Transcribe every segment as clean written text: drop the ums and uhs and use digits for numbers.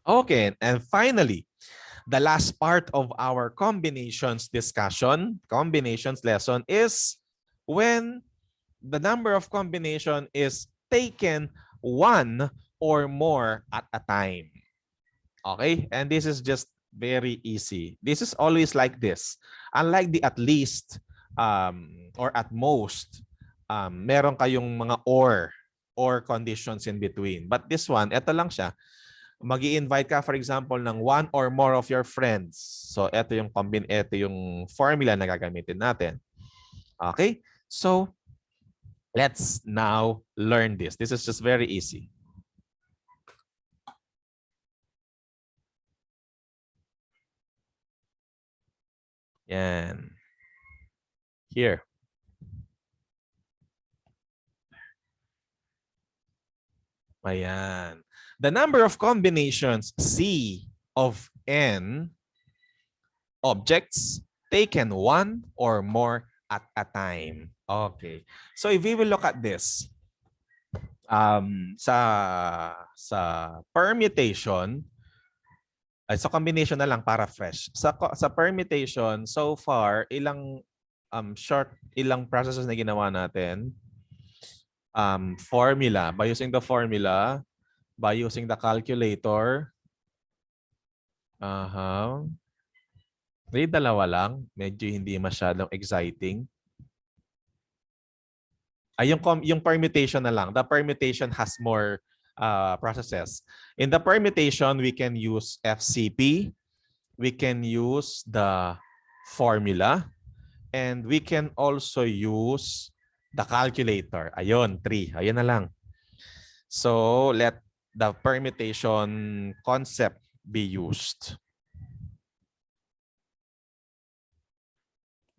Okay, and finally, the last part of our combinations discussion, combinations lesson is when the number of combination is taken one or more at a time. Okay? And this is just very easy. This is always like this. Unlike the at least or at most, meron kayong mga or conditions in between. But this one, ito lang siya. Mag-i-invite ka, for example, ng one or more of your friends. So, ito yung formula na gagamitin natin. Okay? So, let's now learn this. This is just very easy. Yan. Here. Ayan. The number of combinations C of N objects taken one or more at a time. Okay. So if we will look at this, sa permutation, sa combination na lang para fresh. Sa permutation, so far, ilang processes na ginawa natin? Formula. By using the formula, by using the calculator. May dalawa lang. Medyo hindi masyadong exciting. Ay, yung permutation na lang. The permutation has more processes. In the permutation, we can use FCP. We can use the formula. And we can also use the calculator. Ayun, 3. Ayun na lang. So, let the permutation concept be used.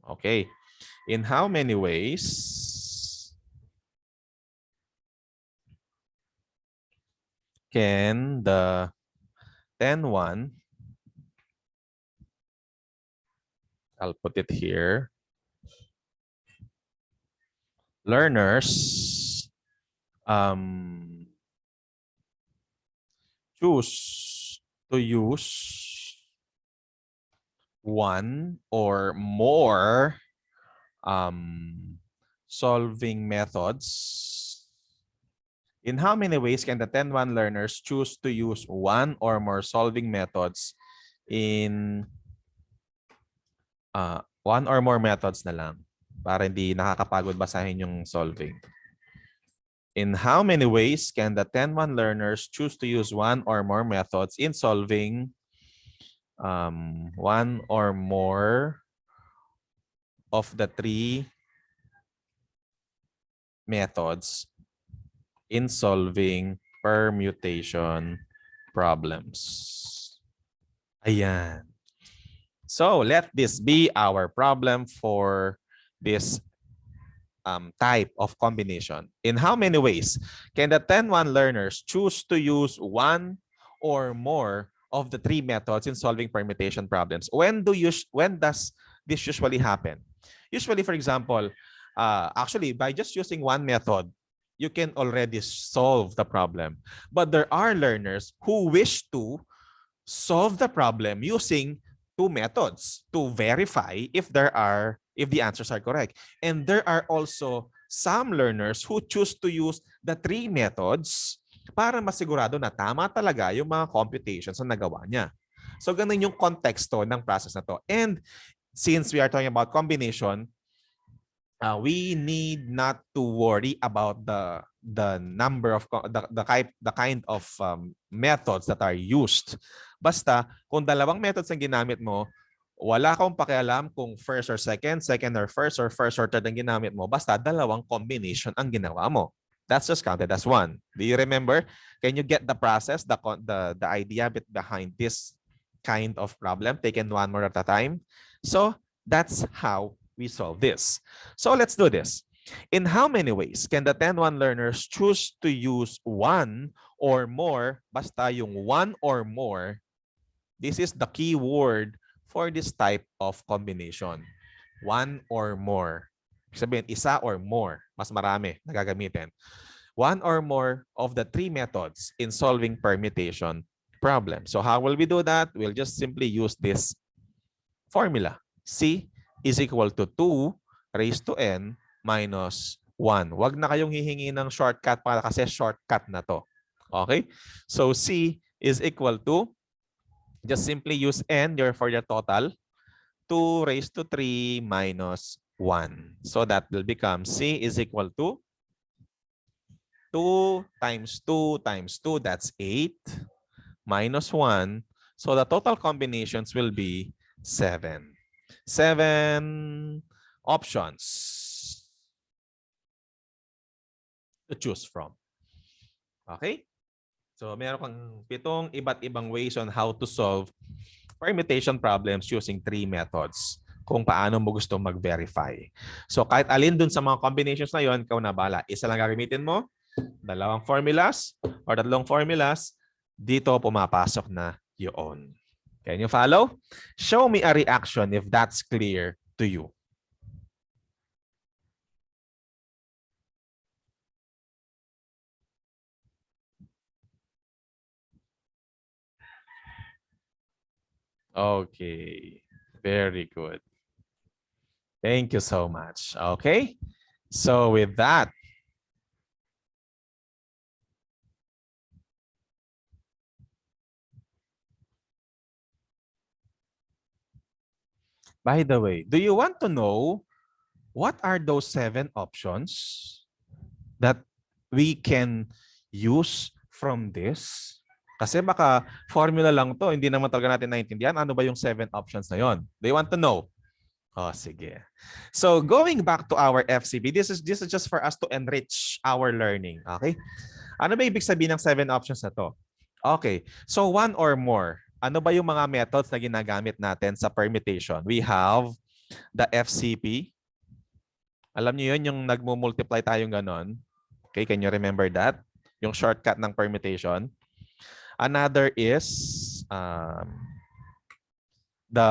Okay. In how many ways can the 10-1, I'll put it here, learners choose to use one or more solving methods? In how many ways can the 10-1 learners choose to use one or more solving methods in one or more methods na lang para hindi nakakapagod basahin yung solving? In how many ways can the 10-1 learners choose to use one or more methods in solving one or more of the 3 methods in solving permutation problems? Ayan. So let this be our problem for this type of combination. In how many ways can the 10-1 learners choose to use one or more of the 3 methods in solving permutation problems? When does this usually happen? Usually, for example, actually, by just using one method, you can already solve the problem. But there are learners who wish to solve the problem using 2 methods to verify if the answers are correct. And there are also some learners who choose to use the 3 methods para masigurado na tama talaga yung mga computations na nagawa niya. So ganun yung konteksto ng process na to. And since we are talking about combination, we need not to worry about the number of the kind of methods that are used. Basta kung dalawang methods ang ginamit mo, wala kang pakialam kung first or second or first or third ang ginamit mo. Basta dalawang combination ang ginawa mo. That's just counted as one. Do you remember? Can you get the process, the idea behind this kind of problem taken one more at a time? So that's how we solve this. So let's do this. In how many ways can the 10-1 learners choose to use one or more? Basta yung one or more, this is the key word for this type of combination. One or more. Sabihin, isa or more. Mas marami na gagamitin. One or more of the 3 methods in solving permutation problem. So how will we do that? We'll just simply use this formula. C is equal to 2 raised to n minus 1. Huwag na kayong hihingi ng shortcut para kasi shortcut na to. Okay? So C is equal to, just simply use n for your total, 2 raised to 3 minus 1. So that will become C is equal to 2 times 2 times 2, that's 8, minus 1. So the total combinations will be 7. 7 options to choose from. Okay? So meron kang 7 iba't ibang ways on how to solve permutation problems using 3 methods kung paano mo gusto mag-verify. So kahit alin dun sa mga combinations na yon, ikaw na bala. Isa lang gagamitin mo, 2 formulas or 3 formulas, dito pumapasok na yun. Can you follow? Show me a reaction if that's clear to you. Okay, very good. Thank you so much. Okay, so with that, by the way, do you want to know what are those 7 options that we can use from this? Kasi baka formula lang to, hindi naman talaga natin naintindihan. Ano ba yung 7 options na yon? Do you want to know? Oh, sige. So going back to our FCB, this is just for us to enrich our learning. Okay? Ano ba ibig sabihin ng 7 options na to? Okay. So 1 or more. Ano ba yung mga methods na ginagamit natin sa permutation? We have the FCP. Alam niyo yun, yung nagmo-multiply tayong ganon. Okay, can you remember that? Yung shortcut ng permutation. Another is the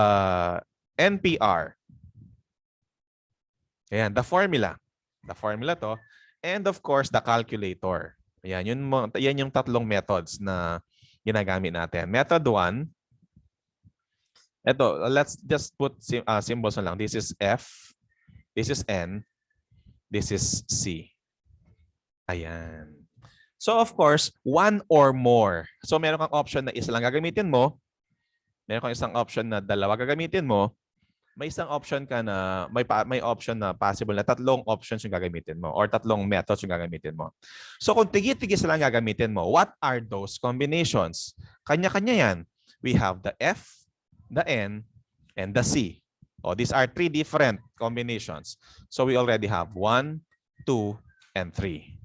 NPR. Ayan, the formula. The formula to. And of course, the calculator. Ayan, yan yung 3 methods na ginagamit natin. Method 1. Ito, let's just put symbols na lang. This is F. This is N. This is C. Ayan. So of course, 1 or more. So meron kang option na isa lang gagamitin mo. Meron kang isang option na 2 gagamitin mo. May isang option ka na may option na possible na 3 options yung gagamitin mo or 3 methods yung gagamitin mo. So kung tigit-tigis lang gagamitin mo, what are those combinations? Kanya-kanya yan. We have the F, the N, and the C. Oh, these are 3 different combinations. So we already have 1, 2, and 3.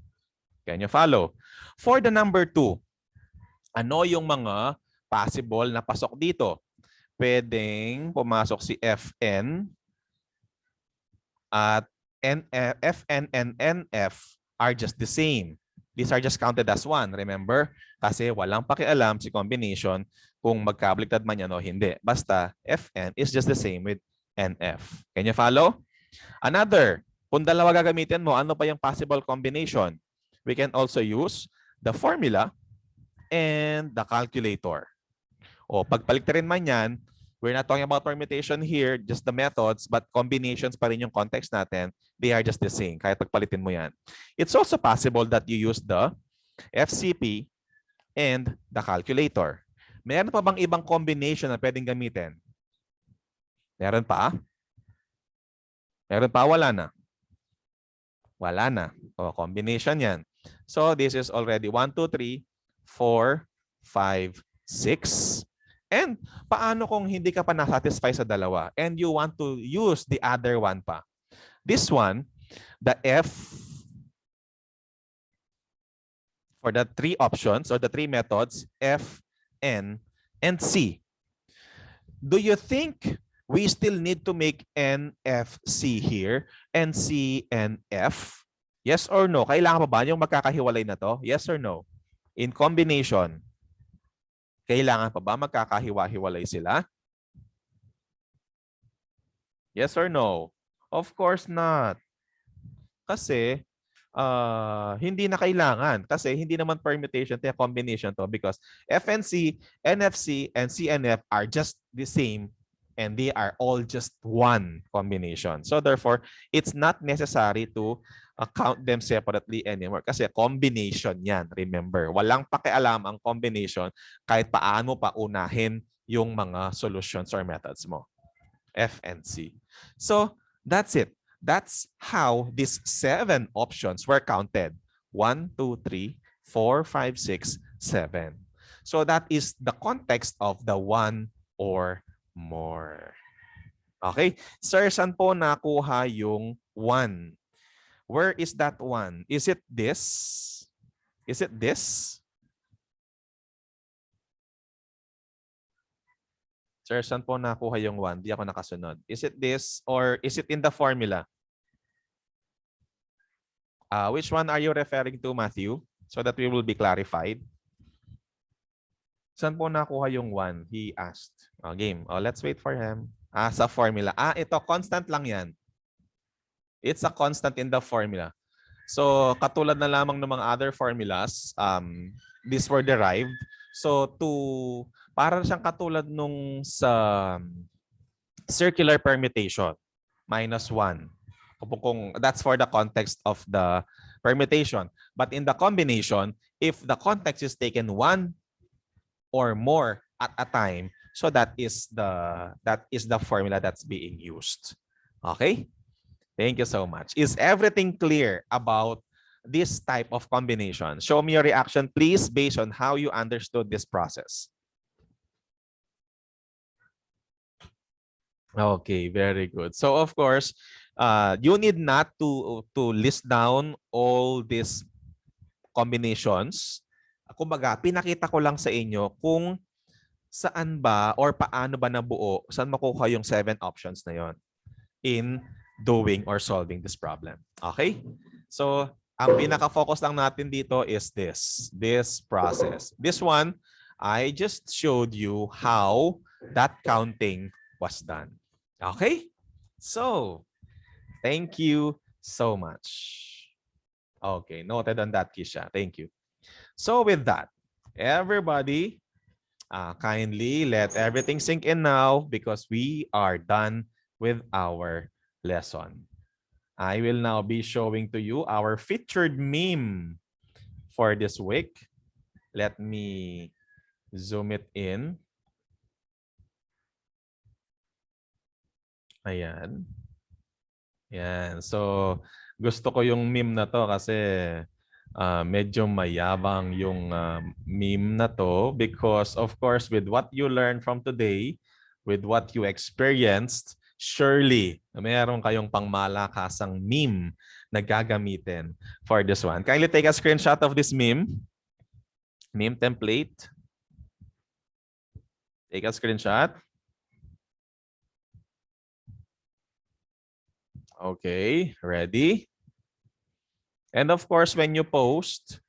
Can you follow? For the number 2, ano yung mga possible na pasok dito? Pwedeng pumasok si Fn at Fn and Nf are just the same. These are just counted as 1. Remember? Kasi walang pakialam si combination kung magkabaliktad man yan o hindi. Basta Fn is just the same with Nf. Can you follow? Another, kung 2 gagamitin mo, ano pa yung possible combination? We can also use the formula and the calculator. O pagpaliktarin man yan, we're not talking about permutation here, just the methods, but combinations pa rin yung context natin. They are just the same, kahit pagpalitin mo yan. It's also possible that you use the FCP and the calculator. Meron pa bang ibang combination na pwedeng gamitin? Meron pa? Meron pa? Wala na? Wala na. O, combination yan. So this is already 1, 2, 3, 4, 5, 6. And paano kung hindi ka pa na-satisfy sa 2 and you want to use the other one pa? This one, the F, for the 3 options or the 3 methods, F, N, and C. Do you think we still need to make N, F, C here and C and F? Yes or no? Kailangan pa ba yung magkakahiwalay na to? Yes or no? In combination, kailangan pa ba magkakahiwa-hiwalay sila? Yes or no? Of course not. Kasi hindi na kailangan kasi hindi naman permutation to, combination to, because FNC, NFC, and CNF are just the same and they are all just one combination. So therefore, it's not necessary to count them separately anymore kasi combination yan. Remember, walang pakialam ang combination kahit paano pa unahin yung mga solutions or methods mo. FNC. So that's it. That's how these 7 options were counted. 1, 2, 3, 4, 5, 6, 7. So that is the context of the one or more. Okay? Sir, saan po nakuha yung 1? Where is that 1? Is it this? Is it this? Sir, saan po nakuha yung 1? Di ako nakasunod. Is it this or is it in the formula? Which one are you referring to, Matthew? So that we will be clarified. Saan po nakuha yung 1? He asked. Game. Let's wait for him. Sa formula. Ito. Constant lang yan. It's a constant in the formula. So, katulad na lamang ng mga other formulas, these were derived. So, para siyang katulad nung sa circular permutation, -1. That's for the context of the permutation. But in the combination, if the context is taken 1 or more at a time, so that is the formula that's being used. Okay? Thank you so much. Is everything clear about this type of combination? Show me your reaction, please, based on how you understood this process. Okay, very good. So of course, you need not to list down all these combinations. Kumbaga, pinakita ko lang sa inyo kung saan ba or paano ba nabuo, saan makuha yung 7 options na yon in doing or solving this problem. Okay? So, ang pinaka-focus lang natin dito is this process. This one, I just showed you how that counting was done. Okay? So, thank you so much. Okay, noted on that, Kisha. Thank you. So with that, everybody, kindly let everything sink in now because we are done with our lesson. I will now be showing to you our featured meme for this week. Let me zoom it in. Ayan. Yan. So, gusto ko yung meme na to kasi medyo mayabang yung meme na to because of course with what you learned from today, with what you experienced, surely mayroon kayong pangmalakasang meme na gagamitin for this one. Kindly take a screenshot of this meme template. Take a screenshot. Okay, ready? And of course, when you post,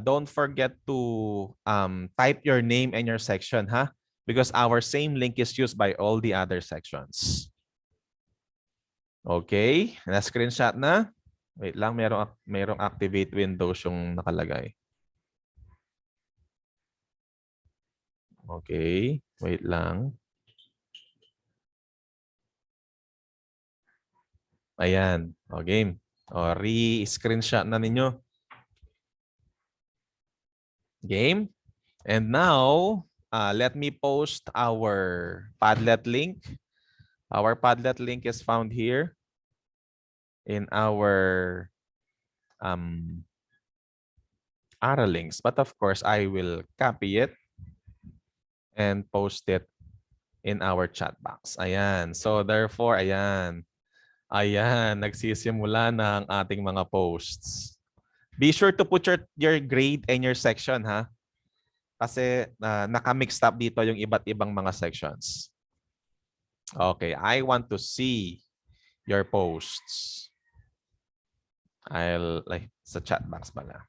don't forget to type your name and your section, huh? Because our same link is used by all the other sections. Okay, na-screenshot na? Wait lang, merong activate windows yung nakalagay. Okay, wait lang. Ayan, o game. O, re-screenshot na ninyo. Game. And now, let me post our Padlet link. Our Padlet link is found here in our Aral links. But of course, I will copy it and post it in our chat box. Ayan. So therefore, ayan. Ayan, nagsisimula na ang ating mga posts. Be sure to put your grade and your section, ha? Kasi naka-mixed up dito yung iba't ibang mga sections. Okay, I want to see your posts. Sa chat box pala.